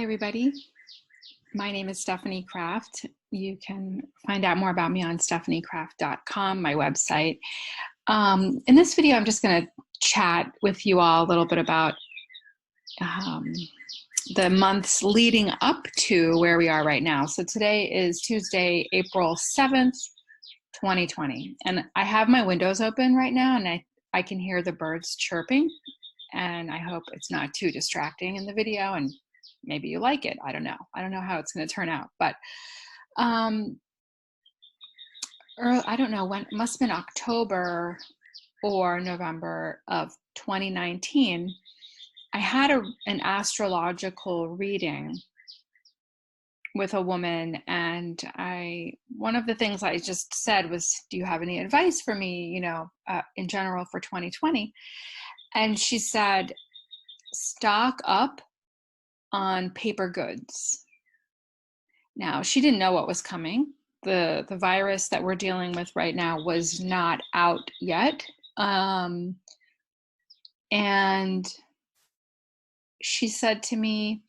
everybody. My name is Stephanie Kraft. You can find out more about me on stephaniecraft.com, my website. In this video, I'm just going to chat with you all a little bit about the months leading up to where we are right now. So today is Tuesday, April 7th, 2020. And I have my windows open right now, and I can hear the birds chirping. And I hope it's not too distracting in the video, and maybe you like it. I don't know. I don't know how it's going to turn out, but I don't know when. It must have been October or November of 2019. I had an astrological reading with a woman, and one of the things I just said was, "Do you have any advice for me, in general for 2020?" And she said, "Stock up on paper goods." Now, she didn't know what was coming. The virus that we're dealing with right now was not out yet. And she said to me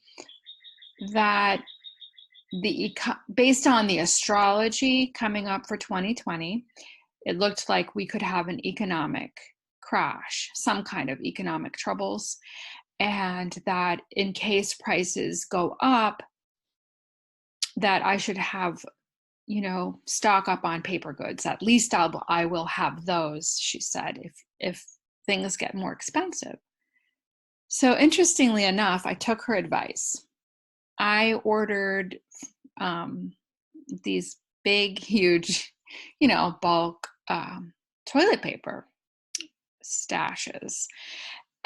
that based on the astrology coming up for 2020, it looked like we could have an economic crash, some kind of economic troubles, and that in case prices go up, that I should have, stock up on paper goods. At least I will have those, she said, if things get more expensive. So interestingly enough, I took her advice. I ordered these big, huge, bulk toilet paper stashes.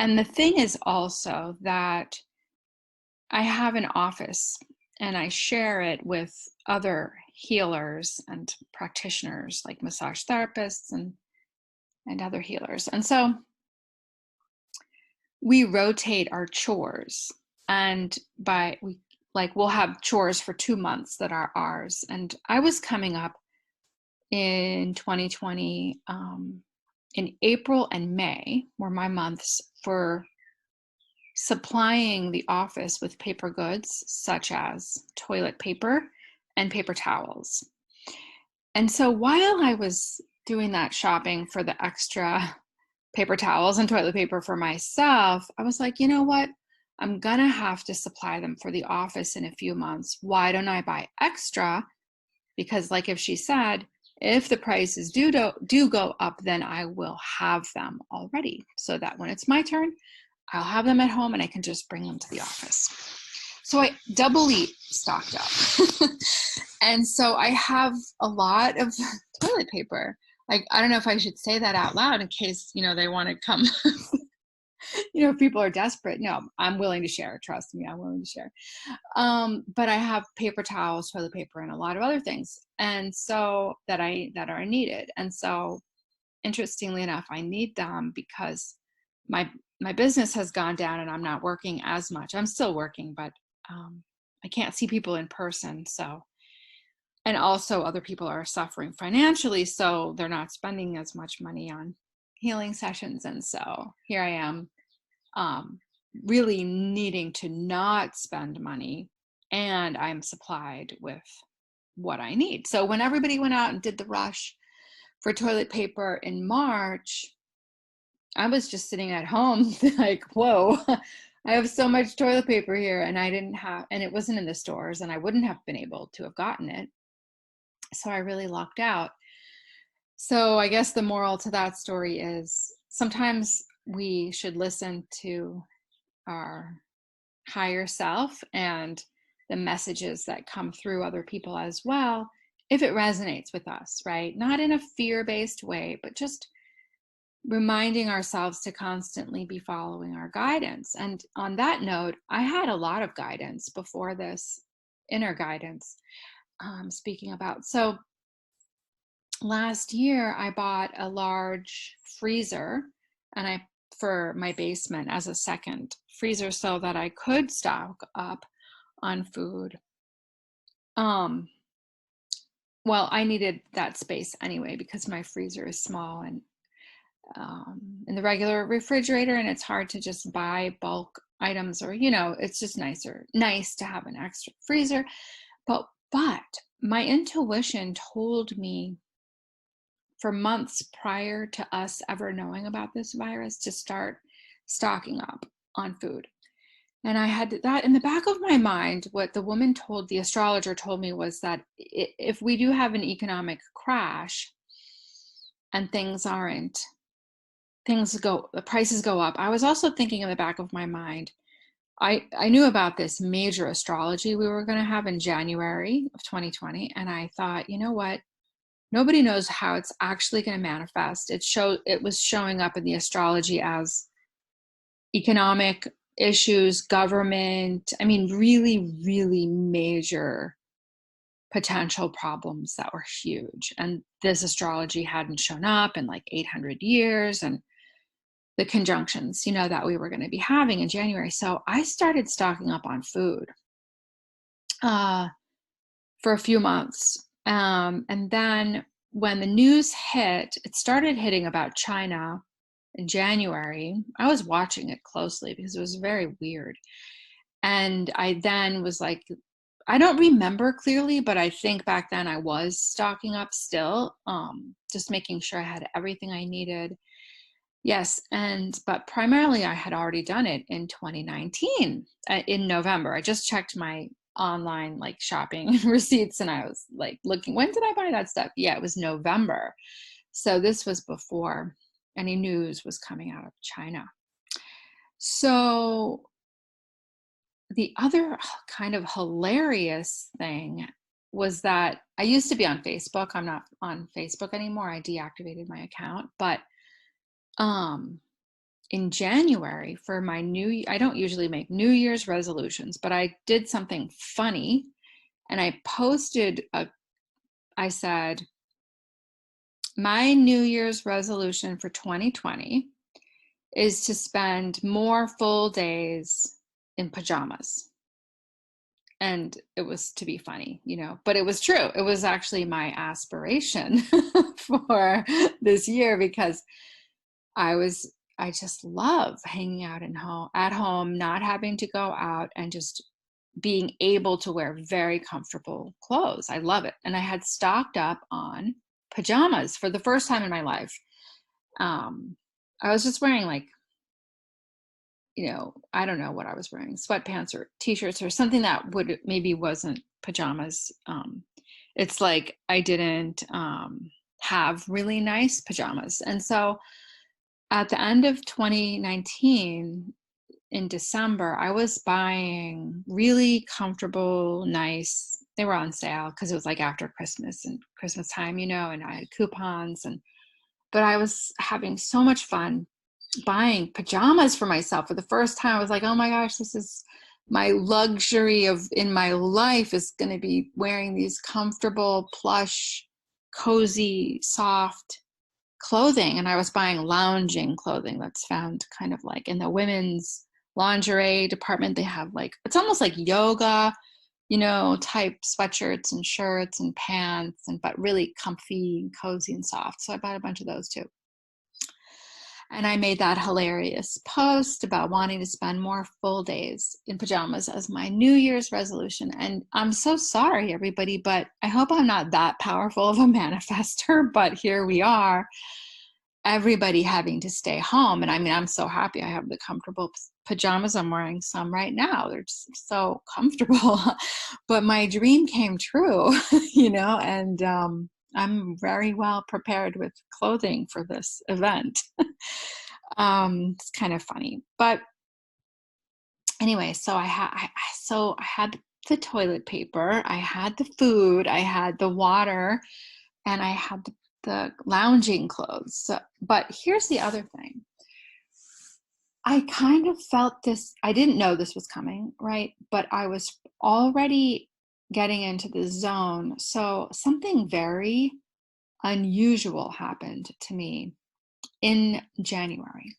And the thing is also that I have an office and I share it with other healers and practitioners like massage therapists and other healers. And so we rotate our chores, and we'll have chores for 2 months that are ours. And I was coming up in 2020, in April and May were my months for supplying the office with paper goods such as toilet paper and paper towels. And so while I was doing that shopping for the extra paper towels and toilet paper for myself, I was like, you know what? I'm gonna have to supply them for the office in a few months. Why don't I buy extra? Because like if she said, if the prices do go up, then I will have them already, so that when it's my turn, I'll have them at home and I can just bring them to the office. So I doubly stocked up. And so I have a lot of toilet paper. Like, I don't know if I should say that out loud in case, they want to come. If people are desperate. No, I'm willing to share. Trust me, I'm willing to share. But I have paper towels, toilet paper, and a lot of other things, and so that are needed. And so, interestingly enough, I need them because my business has gone down and I'm not working as much. I'm still working, but I can't see people in person. So, and also other people are suffering financially, so they're not spending as much money on healing sessions. And so here I am, really needing to not spend money, and I'm supplied with what I need. So when everybody went out and did the rush for toilet paper in March, I was just sitting at home like, whoa, I have so much toilet paper here, and and it wasn't in the stores, and I wouldn't have been able to have gotten it. So I really lucked out. So I guess the moral to that story is sometimes we should listen to our higher self and the messages that come through other people as well, if it resonates with us, right? Not in a fear-based way, but just reminding ourselves to constantly be following our guidance. And on that note, I had a lot of guidance before this, inner guidance, speaking about. So last year I bought a large freezer for my basement as a second freezer so that I could stock up on food. Well, I needed that space anyway because my freezer is small and in the regular refrigerator, and it's hard to just buy bulk items, or, it's just nice to have an extra freezer. But my intuition told me for months prior to us ever knowing about this virus to start stocking up on food. And I had that in the back of my mind. What the astrologer told me was that if we do have an economic crash and the prices go up. I was also thinking in the back of my mind, I knew about this major astrology we were going to have in January of 2020. And I thought, you know what? Nobody knows how it's actually going to manifest. It was showing up in the astrology as economic issues, government, really, really major potential problems that were huge. And this astrology hadn't shown up in like 800 years, and the conjunctions, that we were going to be having in January. So I started stocking up on food for a few months. And then when the news hit, it started hitting about China in January. I was watching it closely because it was very weird. And I then was like, I don't remember clearly, but I think back then I was stocking up still, just making sure I had everything I needed. Yes, but primarily I had already done it in 2019, in November. I just checked my online shopping receipts, and I was looking, when did I buy that stuff? Yeah, it was November. So this was before any news was coming out of China. So the other kind of hilarious thing was that I used to be on Facebook. I'm not on Facebook anymore. I deactivated my account. But in January for my I don't usually make New Year's resolutions, but I did something funny, and I posted I said, my New Year's resolution for 2020 is to spend more full days in pajamas. And it was to be funny, but it was true. It was actually my aspiration for this year, because I just love hanging out at home, not having to go out, and just being able to wear very comfortable clothes. I love it. And I had stocked up on pajamas for the first time in my life. I was just wearing I don't know what I was wearing, sweatpants or t-shirts or something that maybe wasn't pajamas. It's like I didn't have really nice pajamas. And so at the end of 2019, in December, I was buying really comfortable, nice, they were on sale because it was after Christmas and Christmas time, and I had coupons, but I was having so much fun buying pajamas for myself for the first time. I was like, oh my gosh, this is my luxury in my life, is going to be wearing these comfortable, plush, cozy, soft clothing. And I was buying lounging clothing that's found kind of in the women's lingerie department. They have it's almost like yoga, type sweatshirts and shirts and pants, but really comfy and cozy and soft. So I bought a bunch of those too. And I made that hilarious post about wanting to spend more full days in pajamas as my New Year's resolution. And I'm so sorry, everybody, but I hope I'm not that powerful of a manifester, but here we are, everybody having to stay home. And I'm so happy I have the comfortable pajamas. I'm wearing some right now. They're just so comfortable. But my dream came true, and I'm very well prepared with clothing for this event. It's kind of funny, but anyway, so I had the toilet paper, I had the food, I had the water, and I had the lounging clothes. So, but here's the other thing. I kind of felt this, I didn't know this was coming, right? But I was already getting into the zone. So something very unusual happened to me in January.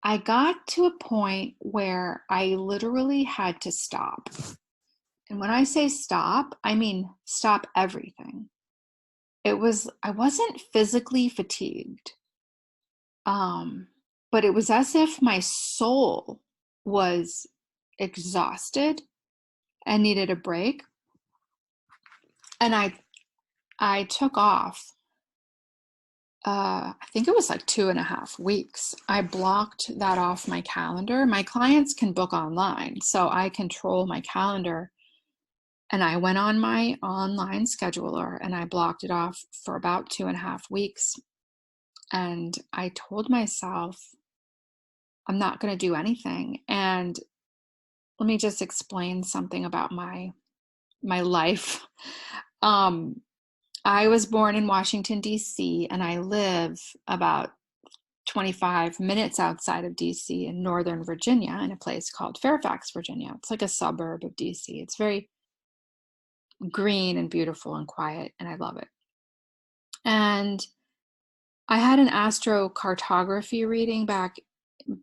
I got to a point where I literally had to stop. And when I say stop, I mean stop everything. I wasn't physically fatigued. but it was as if my soul was exhausted and needed a break. And I took off, I think it was like 2.5 weeks. I blocked that off my calendar. My clients can book online, so I control my calendar. And I went on my online scheduler and I blocked it off for about 2.5 weeks. And I told myself, I'm not going to do anything. And let me just explain something about my life. I was born in Washington, D.C., and I live about 25 minutes outside of D.C. in Northern Virginia in a place called Fairfax, Virginia. It's like a suburb of D.C. It's very green and beautiful and quiet, and I love it. And I had an astrocartography reading back,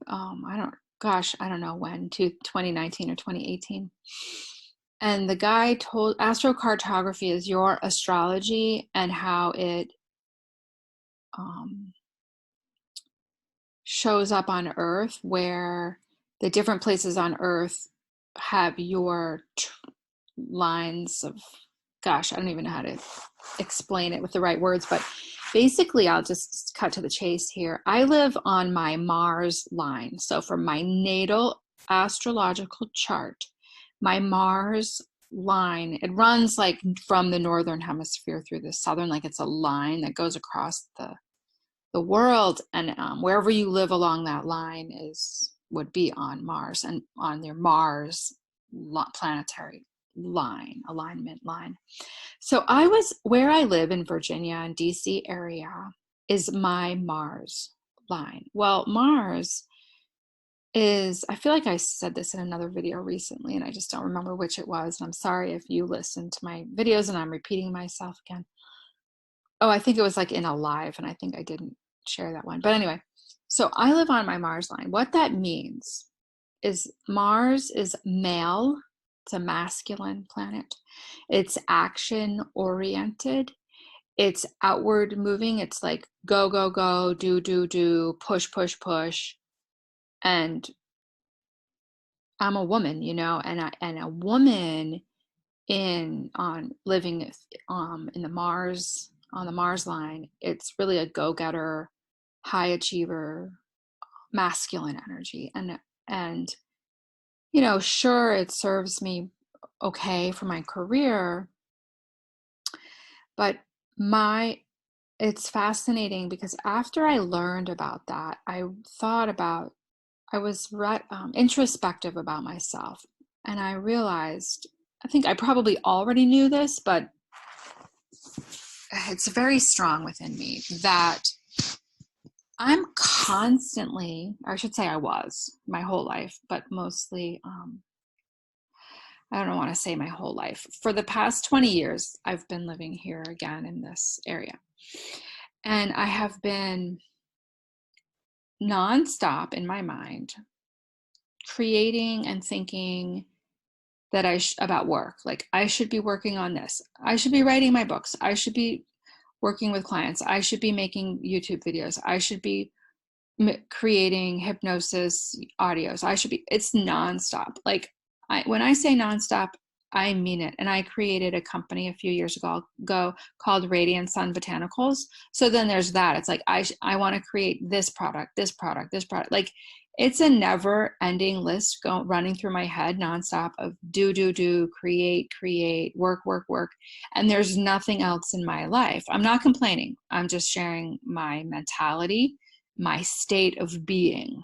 I don't know when, 2019 or 2018. And the guy told, astrocartography is your astrology and how it shows up on Earth, where the different places on Earth have your lines of, I don't even know how to explain it with the right words, but basically I'll just cut to the chase here. I live on my Mars line. So for my natal astrological chart, my Mars line, it runs like from the northern hemisphere through the southern, like it's a line that goes across the world, and wherever you live along that line would be on Mars and on their Mars planetary alignment line. So where I live in Virginia and DC area is my Mars line. Well, Mars is, I feel like I said this in another video recently and I just don't remember which it was. And I'm sorry if you listen to my videos and I'm repeating myself again. Oh, I think it was like in a live and I think I didn't share that one. But anyway, so I live on my Mars line. What that means is Mars is male. It's a masculine planet. It's action oriented. It's outward moving. It's like go, go, go, do, push, push, push. And I'm a woman, and a woman living in the Mars, on the Mars line, it's really a go-getter, high achiever, masculine energy. And sure, it serves me okay for my career, but it's fascinating because after I learned about that, I was introspective about myself, and I realized, I think I probably already knew this, but it's very strong within me that I'm constantly, or I should say I was my whole life, but mostly, I don't want to say my whole life. For the past 20 years, I've been living here again in this area. And I have been nonstop in my mind creating and thinking that about work. Like I should be working on this. I should be writing my books. I should be working with clients. I should be making YouTube videos. I should be creating hypnosis audios. It's nonstop. Like when I say nonstop, I mean it. And I created a company a few years ago called Radiant Sun Botanicals. So then there's that. It's like, I want to create this product, this product, this product. Like it's a never ending list running through my head nonstop of do, create, work. And there's nothing else in my life. I'm not complaining. I'm just sharing my mentality, my state of being.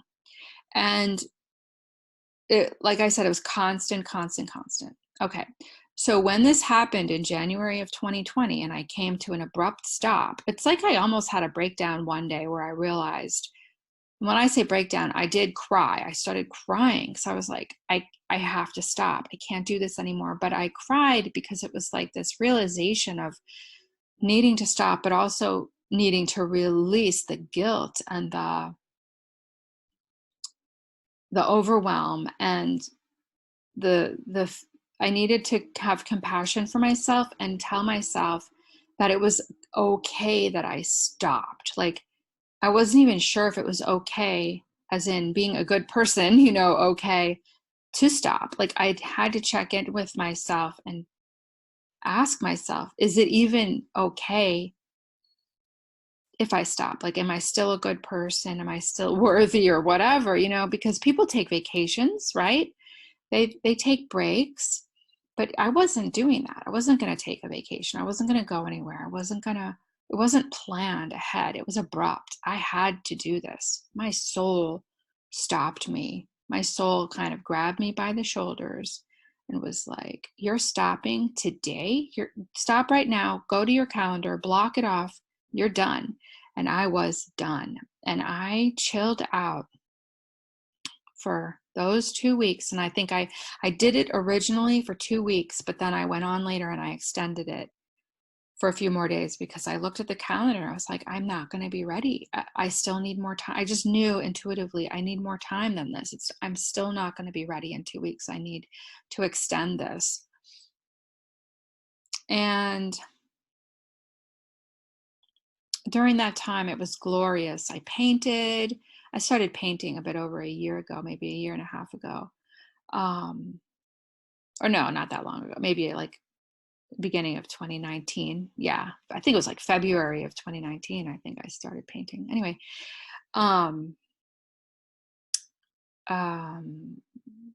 And like I said, it was constant. Okay. So when this happened in January of 2020 and I came to an abrupt stop, it's like I almost had a breakdown one day where I realized, when I say breakdown, I did cry. I started crying because I was like, I have to stop. I can't do this anymore. But I cried because it was like this realization of needing to stop, but also needing to release the guilt and the overwhelm, and I needed to have compassion for myself and tell myself that it was okay that I stopped. Like I wasn't even sure if it was okay as in being a good person, you know, okay to stop. Like I had to check in with myself and ask myself, is it even okay if I stop? Like, am I still a good person? Am I still worthy or whatever, you know, because people take vacations, right? They take breaks, but I wasn't doing that. I wasn't going to take a vacation. I wasn't going to go anywhere. It wasn't planned ahead. It was abrupt. I had to do this. My soul stopped me. My soul kind of grabbed me by the shoulders and was like, you're stopping today. Stop right now. Go to your calendar, block it off. You're done. And I was done. And I chilled out for those 2 weeks. And I think I did it originally for 2 weeks, but then I went on later and I extended it for a few more days because I looked at the calendar and I was like, I'm not going to be ready. I still need more time. I just knew intuitively I need more time than this. I'm still not going to be ready in 2 weeks. I need to extend this. And during that time, it was glorious. I started painting a bit over a year ago, maybe a year and a half ago. Or no, not that long ago, maybe like beginning of 2019. Yeah, I think it was like February of 2019. I think I started painting. Anyway, and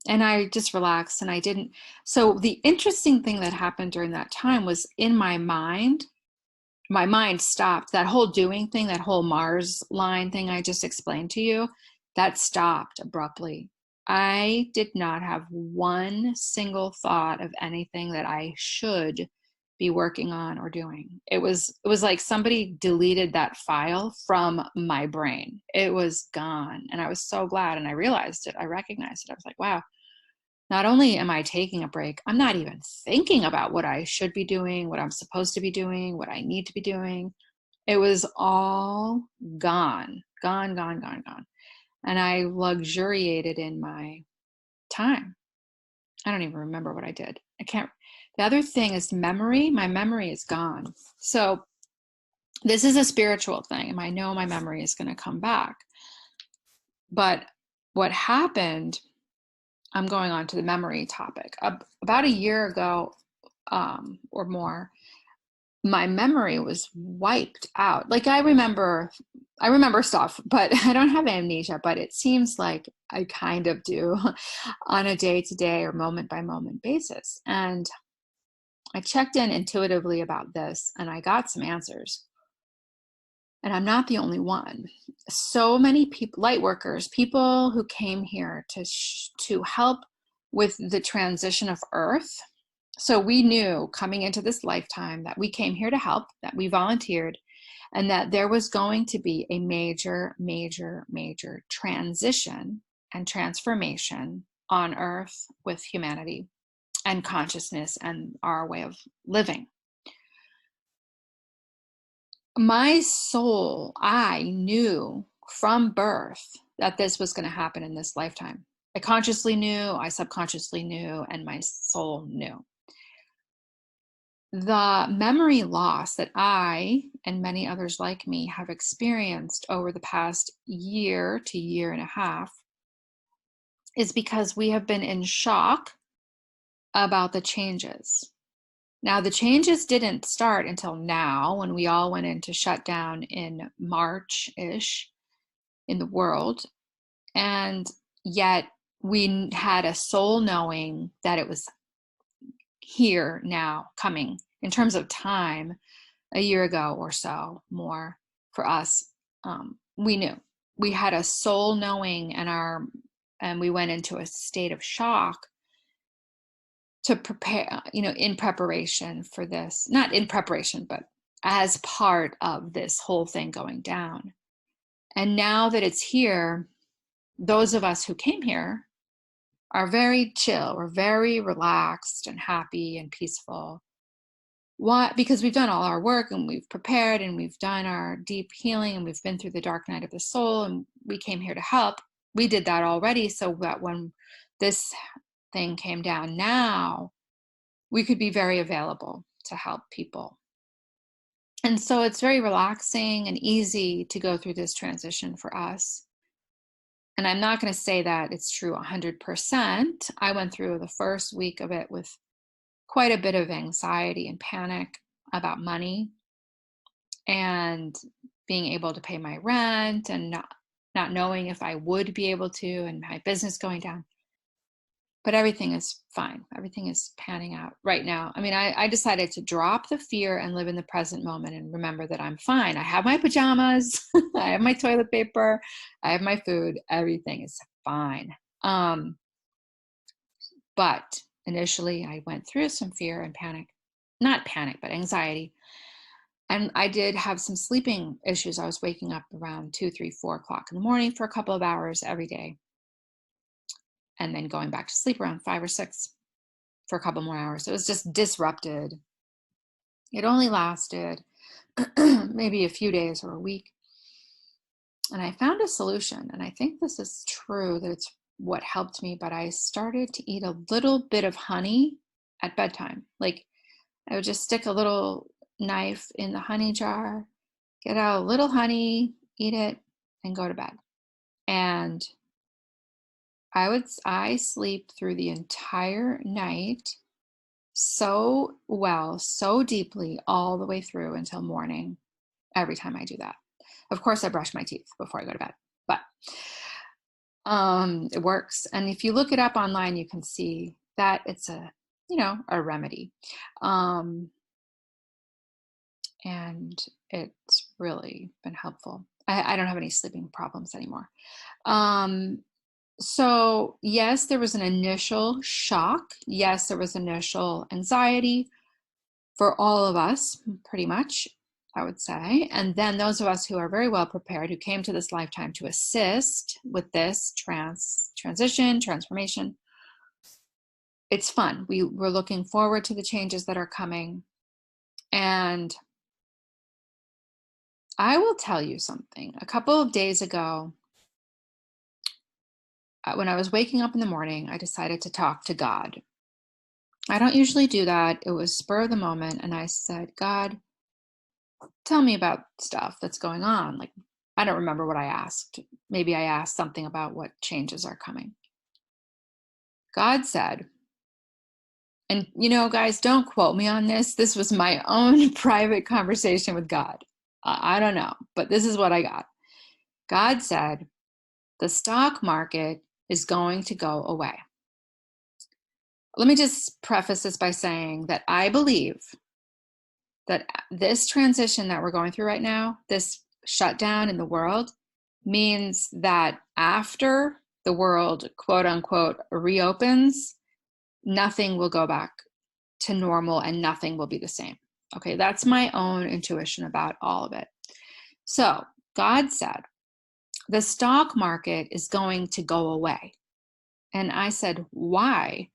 I just relaxed and I didn't. So the interesting thing that happened during that time was in my mind stopped. That whole doing thing, that whole Mars line thing I just explained to you, that stopped abruptly. I did not have one single thought of anything that I should be working on or doing. It was like somebody deleted that file from my brain. It was gone. And I was so glad. And I realized it. I recognized it. I was like, wow, not only am I taking a break, I'm not even thinking about what I should be doing, what I'm supposed to be doing, what I need to be doing. It was all gone, gone, gone, gone, gone. And I luxuriated in my time. I don't even remember what I did. I can't. The other thing is memory. My memory is gone. So this is a spiritual thing, and I know my memory is going to come back. But what happened, I'm going on to the memory topic. About a year ago or more, my memory was wiped out. Like I remember stuff, but I don't have amnesia, but it seems like I kind of do on a day-to-day or moment-by-moment basis. And I checked in intuitively about this and I got some answers. And I'm not the only one. So many people, light workers, people who came here to help with the transition of Earth. So we knew coming into this lifetime that we came here to help, that we volunteered, and that there was going to be a major, major, major transition and transformation on Earth with humanity and consciousness and our way of living. My soul, I knew from birth that this was going to happen in this lifetime. I consciously knew, I subconsciously knew, and my soul knew. The memory loss that I and many others like me have experienced over the past year to year and a half is because we have been in shock about the changes. Now, the changes didn't start until now when we all went into shutdown in March-ish in the world. And yet we had a soul knowing that it was here now coming in terms of time a year ago or so more for us. We knew we had a soul knowing and we went into a state of shock to prepare, in preparation for this, not in preparation, but as part of this whole thing going down. And now that it's here, those of us who came here are very chill. We're very relaxed and happy and peaceful. Why? Because we've done all our work and we've prepared and we've done our deep healing and we've been through the dark night of the soul and we came here to help. We did that already. So that when this thing came down now, we could be very available to help people. And so it's very relaxing and easy to go through this transition for us. And I'm not going to say that it's true 100%. I went through the first week of it with quite a bit of anxiety and panic about money and being able to pay my rent and not knowing if I would be able to, and my business going down. But everything is fine. Everything is panning out right now. I mean, I decided to drop the fear and live in the present moment and remember that I'm fine. I have my pajamas. I have my toilet paper. I have my food. Everything is fine. But initially, I went through some fear and panic. Not panic, but anxiety. And I did have some sleeping issues. I was waking up around 2, 3, 4 o'clock in the morning for a couple of hours every day, and then going back to sleep around 5 or 6 for a couple more hours. It was just disrupted. It only lasted maybe a few days or a week. And I found a solution, and I think this is true, that it's what helped me, but I started to eat a little bit of honey at bedtime. Like, I would just stick a little knife in the honey jar, get out a little honey, eat it, and go to bed. And I sleep through the entire night so well, so deeply, all the way through until morning, every time I do that. Of course, I brush my teeth before I go to bed, but it works. And if you look it up online, you can see that it's a remedy. And it's really been helpful. I don't have any sleeping problems anymore. So yes, there was an initial shock. Yes, there was initial anxiety for all of us, pretty much, I would say. And then those of us who are very well prepared, who came to this lifetime to assist with this transformation, it's fun. We're looking forward to the changes that are coming. And I will tell you something. A couple of days ago, when I was waking up in the morning, I decided to talk to God. I don't usually do that. It was spur of the moment. And I said, God, tell me about stuff that's going on. Like, I don't remember what I asked. Maybe I asked something about what changes are coming. God said, and guys, don't quote me on this. This was my own private conversation with God. I don't know, but this is what I got. God said, the stock market is going to go away. Let me just preface this by saying that I believe that this transition that we're going through right now, this shutdown in the world, means that after the world, quote unquote, reopens, nothing will go back to normal and nothing will be the same. Okay, that's my own intuition about all of it. So God said, the stock market is going to go away. And I said, why?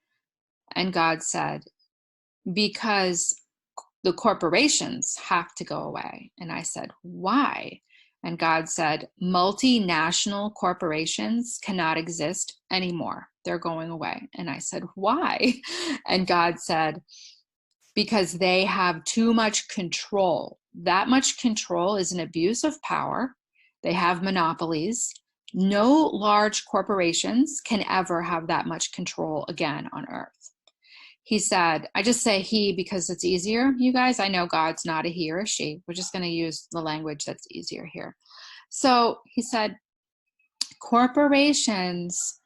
And God said, because the corporations have to go away. And I said, why? And God said, multinational corporations cannot exist anymore. They're going away. And I said, why? And God said, because they have too much control. That much control is an abuse of power. They have monopolies. No large corporations can ever have that much control again on earth. He said, I just say he because it's easier, you guys. I know God's not a he or a she. We're just going to use the language that's easier here. So he said, corporations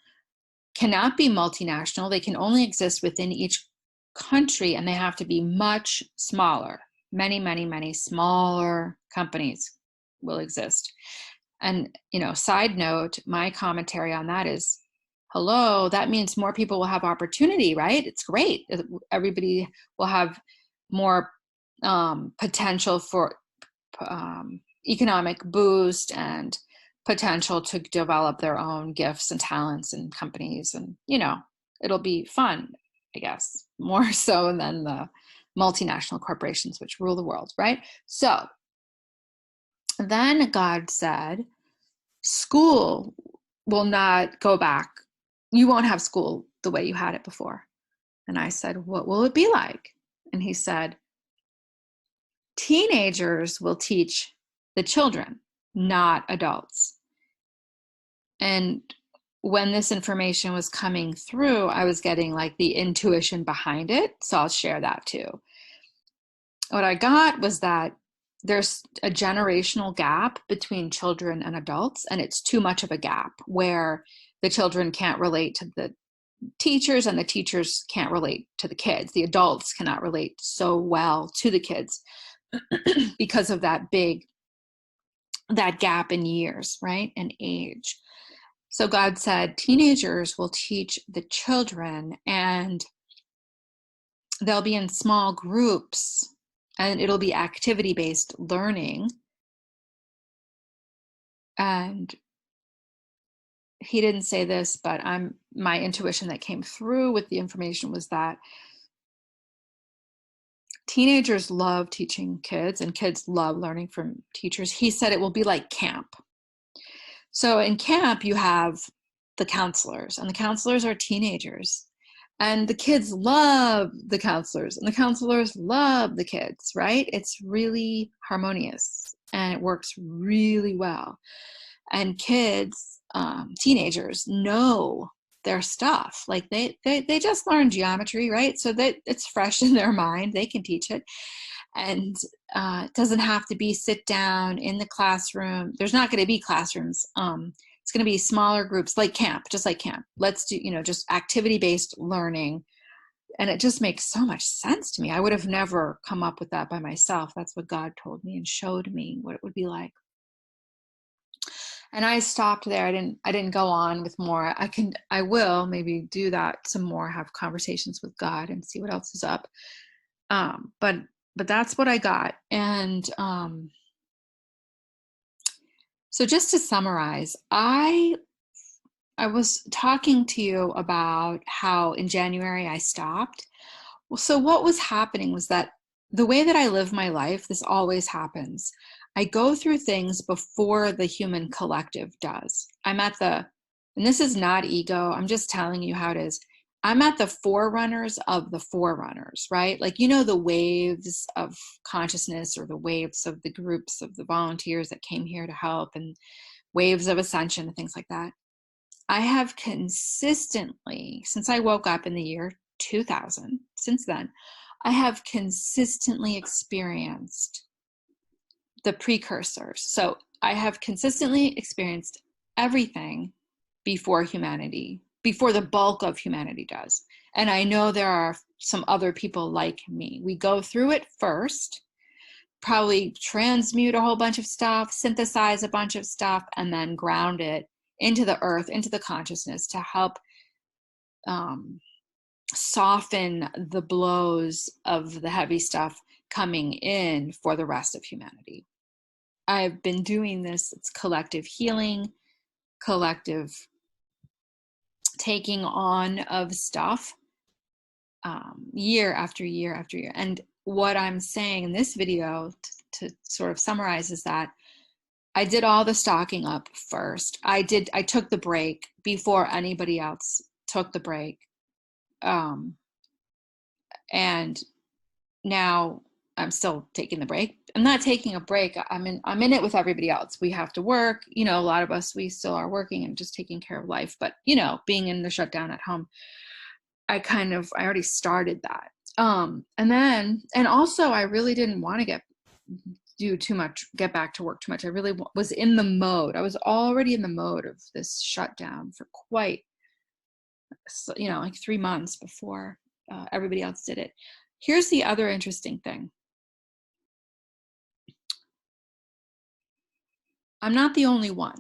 cannot be multinational. They can only exist within each country, and they have to be much smaller. Many, many, many smaller companies will exist. And, side note, my commentary on that is, hello, that means more people will have opportunity, right? It's great. Everybody will have more potential for economic boost and potential to develop their own gifts and talents and companies. And, it'll be fun, I guess, more so than the multinational corporations which rule the world, right? So then God said, school will not go back. You won't have school the way you had it before. And I said, what will it be like? And he said, teenagers will teach the children, not adults. And when this information was coming through, I was getting like the intuition behind it. So I'll share that too. What I got was that there's a generational gap between children and adults, and it's too much of a gap where the children can't relate to the teachers and the teachers can't relate to the kids. The adults cannot relate so well to the kids because of that gap in years, right? And age. So God said, teenagers will teach the children, and they'll be in small groups, and it'll be activity-based learning. And he didn't say this, but my intuition that came through with the information was that teenagers love teaching kids, and kids love learning from teachers. He said it will be like camp. So in camp, you have the counselors, and the counselors are teenagers. And the kids love the counselors, and the counselors love the kids, right? It's really harmonious, and it works really well. And kids, teenagers, know their stuff. Like they just learned geometry, right? So that it's fresh in their mind. They can teach it. And it doesn't have to be sit down in the classroom. There's not going to be classrooms. It's going to be smaller groups, like camp, just like camp. Let's do, just activity-based learning. And it just makes so much sense to me. I would have never come up with that by myself. That's what God told me and showed me what it would be like. And I stopped there. I didn't go on with more. I will maybe do that some more, have conversations with God and see what else is up. But that's what I got. And so just to summarize, I was talking to you about how in January I stopped. Well, so what was happening was that the way that I live my life, this always happens. I go through things before the human collective does. And this is not ego, I'm just telling you how it is. I'm at the forerunners of the forerunners, right? Like, the waves of consciousness, or the waves of the groups of the volunteers that came here to help, and waves of ascension and things like that. I have consistently, since I woke up in the year 2000, since then, I have consistently experienced the precursors. So I have consistently experienced everything before the bulk of humanity does. And I know there are some other people like me. We go through it first, probably transmute a whole bunch of stuff, synthesize a bunch of stuff, and then ground it into the earth, into the consciousness, to help soften the blows of the heavy stuff coming in for the rest of humanity. I've been doing this. It's collective healing, collective taking on of stuff, year after year after year. And what I'm saying in this video, to sort of summarize, is that I did all the stocking up first. I took the break before anybody else took the break. And now I'm still taking the break. I'm not taking a break. I'm in it with everybody else. We have to work. A lot of us, we still are working and just taking care of life. But, being in the shutdown at home, I already started that. And also I really didn't want to get back to work too much. I really was in the mode. I was already in the mode of this shutdown for quite, like 3 months before everybody else did it. Here's the other interesting thing. I'm not the only one,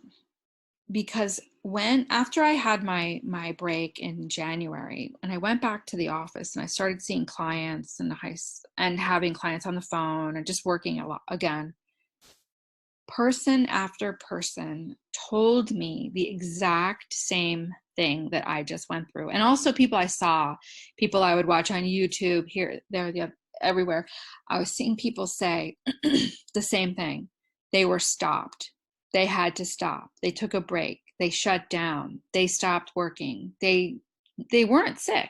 because after I had my break in January, and I went back to the office and I started seeing clients and having clients on the phone and just working a lot again, person after person told me the exact same thing that I just went through. And also people I would watch on YouTube, here, there, everywhere. I was seeing people say the same thing. They were stopped. They had to stop. They took a break. They shut down. They stopped working. They weren't sick.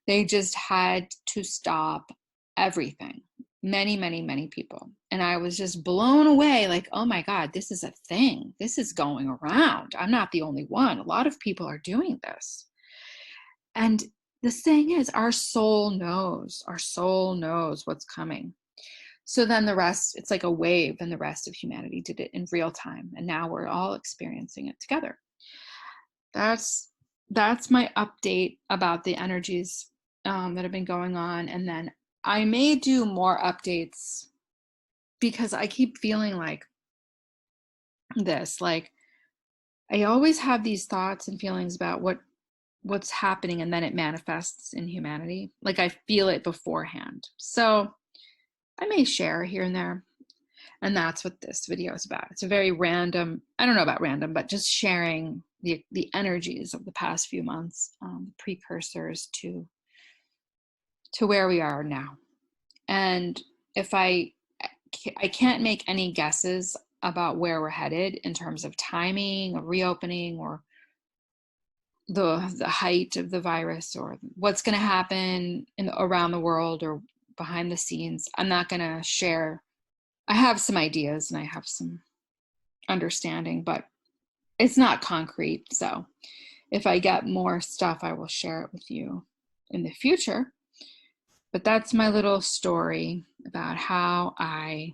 They just had to stop everything. many, many, many people. And I was just blown away, like, oh my God, this is a thing. This is going around. I'm not the only one. A lot of people are doing this. And the thing is, our soul knows what's coming. So then the rest, it's like a wave, and the rest of humanity did it in real time. And now we're all experiencing it together. That's my update about the energies that have been going on. And then I may do more updates because I keep feeling like this, like I always have these thoughts and feelings about what's happening, and then it manifests in humanity. Like I feel it beforehand. So I may share here and there. And that's what this video is about. It's a very random, I don't know about random, but just sharing the energies of the past few months, precursors to where we are now. And if I can't make any guesses about where we're headed in terms of timing, or reopening, or the height of the virus, or what's going to happen around the world or behind the scenes. I'm not going to share. I have some ideas and I have some understanding, but it's not concrete. So if I get more stuff, I will share it with you in the future. But that's my little story about how I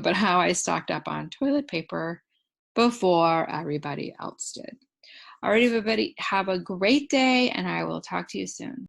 but how I stocked up on toilet paper before everybody else did. All right, everybody, have a great day, and I will talk to you soon.